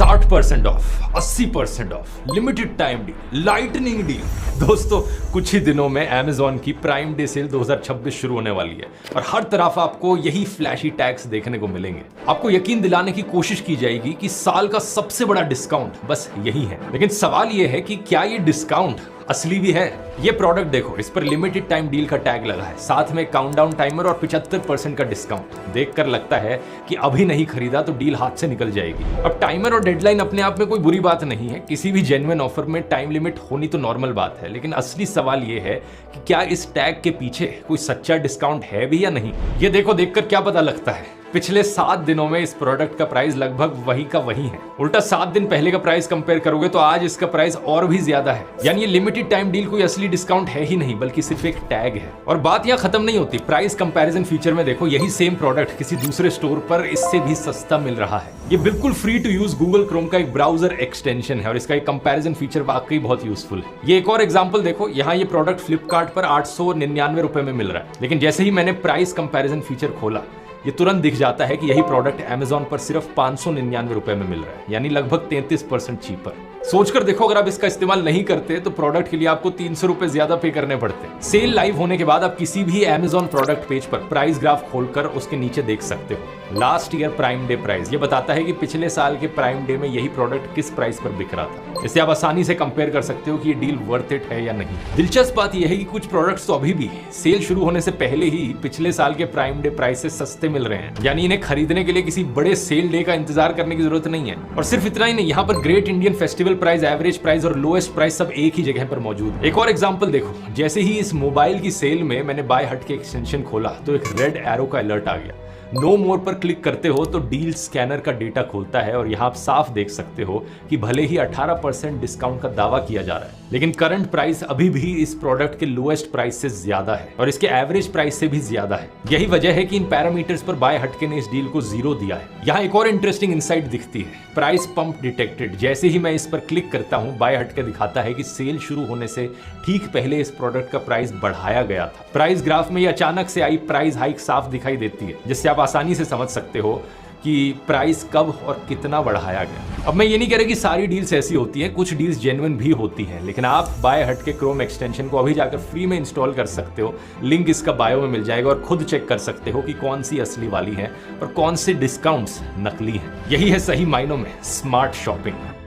60% of, 80% of, limited time deal, lightning deal. दोस्तों कुछ ही दिनों में Amazon की प्राइम डे सेल 2026 शुरू होने वाली है और हर तरफ आपको यही फ्लैशी टैग्स देखने को मिलेंगे। आपको यकीन दिलाने की कोशिश की जाएगी कि साल का सबसे बड़ा डिस्काउंट बस यही है। लेकिन सवाल यह है कि क्या ये डिस्काउंट असली भी है? ये प्रोडक्ट देखो, इस पर लिमिटेड टाइम डील का टैग लगा है, साथ में काउंटडाउन टाइमर और 75% का डिस्काउंट। देखकर लगता है कि अभी नहीं खरीदा तो डील हाथ से निकल जाएगी। अब टाइमर और डेडलाइन अपने आप में कोई बुरी बात नहीं है, किसी भी जेन्युइन ऑफर में टाइम लिमिट होनी तो नॉर्मल बात है। लेकिन असली सवाल ये है कि क्या इस टैग के पीछे कोई सच्चा डिस्काउंट है भी या नहीं। ये देखो, देखकर क्या पता लगता है, पिछले 7 दिनों में इस प्रोडक्ट का प्राइस लगभग वही का वही है। उल्टा 7 दिन पहले का प्राइस कंपेयर करोगे तो आज इसका प्राइस और भी ज्यादा है। यानी ये लिमिटेड टाइम डील कोई असली डिस्काउंट है ही नहीं, बल्कि सिर्फ एक टैग है। और बात यहाँ खत्म नहीं होती। प्राइस कंपैरिजन फीचर में देखो, यही सेम प्रोडक्ट किसी दूसरे स्टोर पर इससे भी सस्ता मिल रहा है। ये बिल्कुल free to use Google Chrome का एक ब्राउजर एक्सटेंशन है और इसका एक कंपैरिजन फीचर वाकई बहुत यूजफुल है। ये एक और एग्जांपल देखो, यहाँ ये प्रोडक्ट फ्लिपकार्ट पर 899 रुपए में मिल रहा है, लेकिन जैसे ही मैंने प्राइस कंपैरिजन फीचर खोला, ये तुरंत दिख जाता है कि यही प्रोडक्ट Amazon पर सिर्फ 599 रुपए में मिल रहा है, यानी लगभग 33% चीपर। सोचकर देखो, अगर आप इसका इस्तेमाल नहीं करते तो प्रोडक्ट के लिए आपको 300 रुपए ज्यादा पे करने पड़ते। सेल लाइव होने के बाद आप किसी भी Amazon प्रोडक्ट पेज पर प्राइस ग्राफ खोलकर उसके नीचे देख सकते हो last year prime day price. ये बताता है कि पिछले साल के प्राइम डे में यही प्रोडक्ट किस प्राइस पर बिक रहा था। इससे आप आसानी से कंपेयर कर सकते हो कि ये डील वर्थ इट है या नहीं। दिलचस्प बात यह है कि कुछ प्रोडक्ट्स तो अभी भी सेल शुरू होने से पहले ही पिछले साल के प्राइम डे प्राइस से सस्ते मिल रहे हैं, यानी इन्हें खरीदने के लिए किसी बड़े सेल डे का इंतजार करने की जरूरत नहीं है। और सिर्फ इतना ही नहीं, यहाँ पर great Indian festival price, average price और लोएस्ट प्राइस सब एक ही जगह पर मौजूद है। एक और एग्जांपल देखो, जैसे ही इस मोबाइल की सेल में मैंने बाय हट के एक्सटेंशन खोला तो एक रेड एरो का अलर्ट आ गया। नो मोर पर क्लिक करते हो तो डील स्कैनर का डेटा खोलता है और यहाँ आप साफ देख सकते हो कि भले ही 18% डिस्काउंट का दावा किया जा रहा है, लेकिन करंट प्राइस अभी भी इस प्रोडक्ट के लोएस्ट प्राइस से ज्यादा है और इसके एवरेज प्राइस से भी ज्यादा है। यही वजह है कि इन पैरामीटर्स पर बाय हटके ने इस डील को 0 दिया है। यहाँ एक और इंटरेस्टिंग इंसाइट दिखती है, प्राइस पंप डिटेक्टेड। जैसे ही मैं इस पर क्लिक करता हूँ, बाय हटके दिखाता है कि सेल शुरू होने से ठीक पहले इस प्रोडक्ट का प्राइस बढ़ाया गया था। प्राइस ग्राफ में ये अचानक से आई प्राइस हाइक साफ दिखाई देती है, जिससे आप आसानी से समझ सकते हो कि प्राइस कब और कितना बढ़ाया गया। अब मैं ये नहीं कह रहा कि सारी डील्स ऐसी होती हैं, कुछ डील्स जेन्युइन भी होती हैं, लेकिन आप बाय हट के क्रोम एक्सटेंशन को अभी जाकर फ्री में इंस्टॉल कर सकते हो। लिंक इसका बायो में मिल जाएगा और खुद चेक कर सकते हो कि कौन सी असली वाली है और कौन से डिस्काउंट्स नकली हैं। यही है सही मायनों में स्मार्ट शॉपिंग।